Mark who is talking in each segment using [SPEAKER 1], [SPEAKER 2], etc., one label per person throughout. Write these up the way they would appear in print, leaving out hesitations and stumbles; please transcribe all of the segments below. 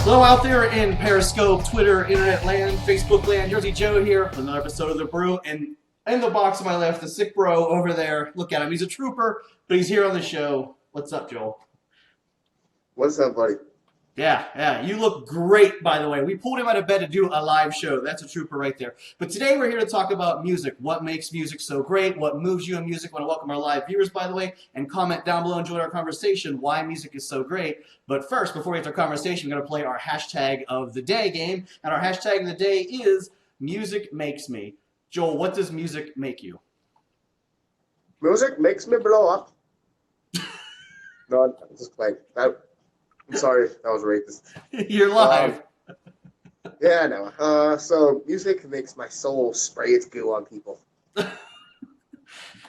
[SPEAKER 1] Hello out there in Periscope, Twitter, Internet land, Facebook land. Jersey Joe here with another episode of The Brew. And in the box to my left, the sick bro over there. Look at him. He's a trooper, but he's here on the show. What's up, Joel?
[SPEAKER 2] What's up, buddy?
[SPEAKER 1] Yeah. You look great, by the way. We pulled him out of bed to do a live show. That's a trooper right there. But today we're here to talk about music. What makes music so great? What moves you in music? I want to welcome our live viewers, by the way, and comment down below and join our conversation why music is so great. But first, before we get to our conversation, we're going to play our hashtag of the day game. And our hashtag of the day is Music Makes Me. Joel, what does music make you?
[SPEAKER 2] Music makes me blow up. No, I'm just playing. I'm sorry, that was racist.
[SPEAKER 1] You're live.
[SPEAKER 2] Yeah, I know. So music makes my soul spray its goo on people.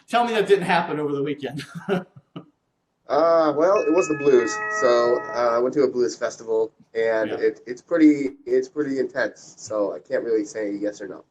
[SPEAKER 1] Tell me that didn't happen over the weekend.
[SPEAKER 2] Well, it was the blues. So I went to a blues festival, and
[SPEAKER 1] Yeah.
[SPEAKER 2] it's pretty intense. So I can't really say yes or no.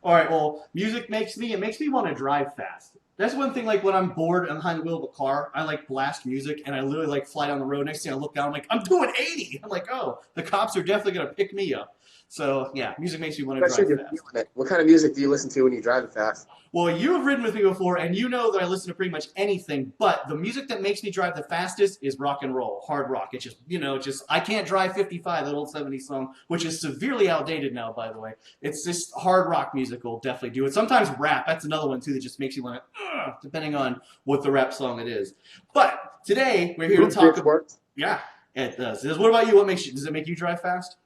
[SPEAKER 1] All right, well, music makes me want to drive fast. That's one thing, like when I'm bored and I'm behind the wheel of a car, I like blast music and I literally like fly down the road. Next thing I look down, I'm like, I'm doing 80. I'm like, oh, the cops are definitely going to pick me up. So yeah, music makes me want to
[SPEAKER 2] Especially if
[SPEAKER 1] drive
[SPEAKER 2] you're
[SPEAKER 1] fast.
[SPEAKER 2] feeling it. What kind of music do you listen to when you're driving fast?
[SPEAKER 1] Well, you have ridden with me before, and you know that I listen to pretty much anything, but the music that makes me drive the fastest is rock and roll, hard rock. It's just, I can't drive 55, that old 70s song, which is severely outdated now, by the way. It's just hard rock music will definitely do it. Sometimes rap, that's another one, too, that just makes you want to, depending on what the rap song it is. But today, we're here to talk about, yeah, it does. What about you? Does it make you drive fast?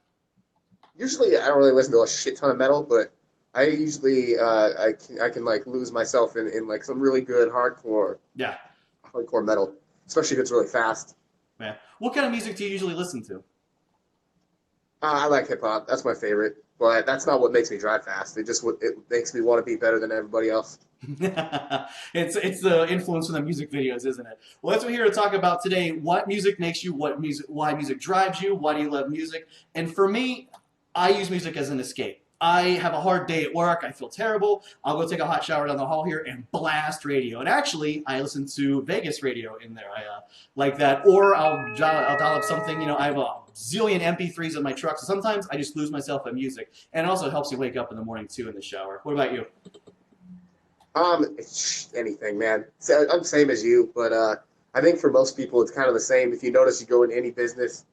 [SPEAKER 2] Usually, I don't really listen to a shit ton of metal, but I usually I can like lose myself in like some really good hardcore metal, especially if it's really fast.
[SPEAKER 1] Yeah. What kind of music do you usually listen to?
[SPEAKER 2] I like hip hop. That's my favorite, but that's not what makes me drive fast. It makes me want to be better than everybody else.
[SPEAKER 1] It's the influence from the music videos, isn't it? Well, that's what we're here to talk about today. What music makes you? Why music drives you? Why do you love music? And for me, I use music as an escape. I have a hard day at work. I feel terrible. I'll go take a hot shower down the hall here and blast radio. And actually, I listen to Vegas radio in there. I like that. Or I'll dial up something. You know, I have a zillion MP3s in my truck. So sometimes I just lose myself in music. And it also helps me wake up in the morning, too, in the shower. What about you?
[SPEAKER 2] It's anything, man. So I'm the same as you, but I think for most people, it's kind of the same. If you notice, you go in any business,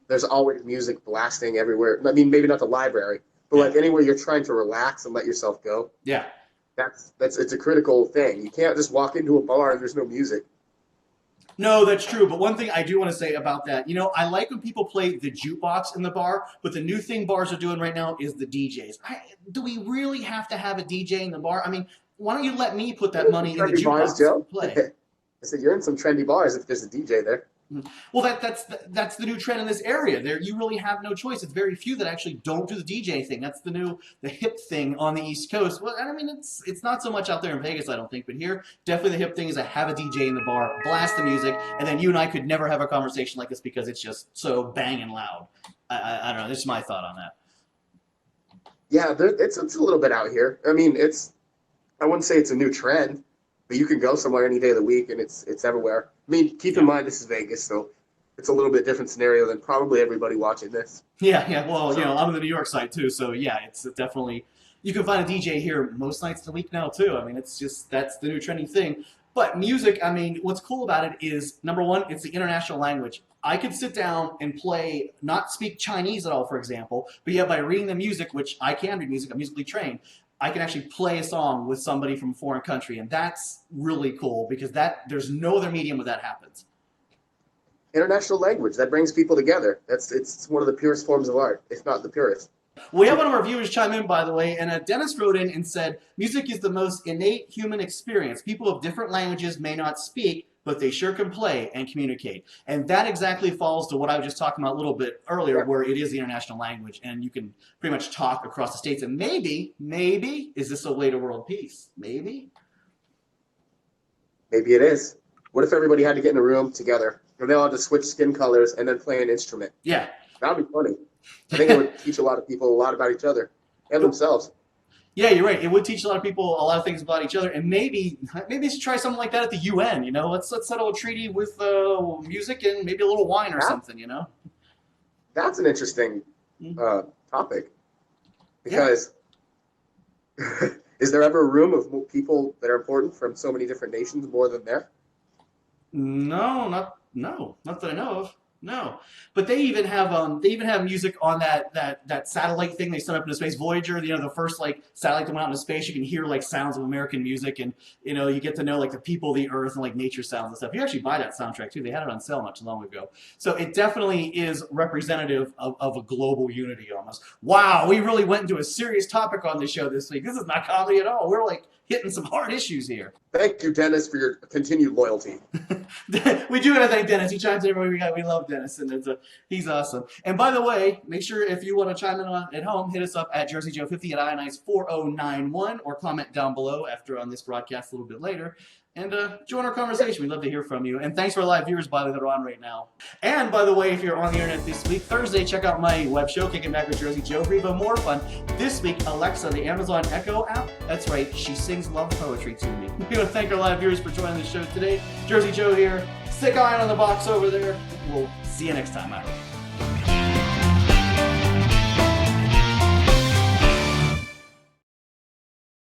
[SPEAKER 2] there's always music blasting everywhere. I mean, maybe not the library, but like anywhere you're trying to relax and let yourself go.
[SPEAKER 1] Yeah.
[SPEAKER 2] It's a critical thing. You can't just walk into a bar and there's no music.
[SPEAKER 1] No, that's true. But one thing I do want to say about that, you know, I like when people play the jukebox in the bar, but the new thing bars are doing right now is the DJs. Do we really have to have a DJ in the bar? I mean, why don't you let me put that money in the jukebox
[SPEAKER 2] bars, Joe?
[SPEAKER 1] and play?
[SPEAKER 2] I said you're in some trendy bars if there's a DJ there.
[SPEAKER 1] Well, that's the new trend in this area. There, you really have no choice. It's very few that actually don't do the DJ thing. That's the hip thing on the East Coast. Well, I mean, it's not so much out there in Vegas, I don't think, but here, definitely the hip thing is to have a DJ in the bar, blast the music, and then you and I could never have a conversation like this because it's just so banging loud. I don't know. This is my thought on that.
[SPEAKER 2] Yeah, it's a little bit out here. I mean, I wouldn't say it's a new trend, but you can go somewhere any day of the week, and it's everywhere. I mean, keep in mind this is Vegas, so it's a little bit different scenario than probably everybody watching this.
[SPEAKER 1] Yeah. Well, you know, I'm on the New York side too, so yeah, it's definitely you can find a DJ here most nights of the week now too. I mean, it's just that's the new trending thing. But music, I mean, what's cool about it is number one, it's the international language. I could sit down and play, not speak Chinese at all, for example, but yeah, by reading the music, which I can read music, I'm musically trained. I can actually play a song with somebody from a foreign country, and that's really cool because there's no other medium where that happens.
[SPEAKER 2] International language, that brings people together. It's one of the purest forms of art, if not the purest.
[SPEAKER 1] We have one of our viewers chime in, by the way, and Dennis wrote in and said, music is the most innate human experience. People of different languages may not speak, but they sure can play and communicate. And that exactly falls to what I was just talking about a little bit earlier, where it is the international language, and you can pretty much talk across the states. And maybe, is this a way to world peace? Maybe?
[SPEAKER 2] Maybe it is. What if everybody had to get in a room together, and they all had to switch skin colors and then play an instrument?
[SPEAKER 1] Yeah.
[SPEAKER 2] That would be funny. I think it would teach a lot of people a lot about each other and themselves.
[SPEAKER 1] Yeah, you're right. It would teach a lot of people a lot of things about each other, and maybe they should try something like that at the UN. You know, let's settle a treaty with music and maybe a little wine or something. You know.
[SPEAKER 2] That's an interesting topic
[SPEAKER 1] Yeah.
[SPEAKER 2] because is there ever a room of people that are important from so many different nations more than there?
[SPEAKER 1] Not that I know of. No, but they even have music on that satellite thing they set up into space, Voyager. You know, the first like satellite that went out into space. You can hear like sounds of American music, and you know you get to know like the people, the earth, and like nature sounds and stuff. You actually buy that soundtrack too. They had it on sale not too long ago, so it definitely is representative of a global unity almost. Wow, we really went into a serious topic on this show this week. This is not comedy at all. We're like hitting some hard issues here.
[SPEAKER 2] Thank you, Dennis, for your continued loyalty.
[SPEAKER 1] We do want to thank Dennis. He chimes in every week. We love Dennis, and he's awesome. And by the way, make sure if you want to chime in at home, hit us up at JerseyJoe50 at ionize 4091 or comment down below after on this broadcast a little bit later. And join our conversation. We'd love to hear from you. And thanks for our live viewers, by the way, that are on right now. And by the way, if you're on the internet this week, Thursday, check out my web show, Kicking Back with Jersey Joe, for even more fun. This week, Alexa, the Amazon Echo app, that's right, she sings love poetry to me. We want to thank our live viewers for joining the show today. Jersey Joe here. Stick iron on the box over there. We'll see you next time, I hope.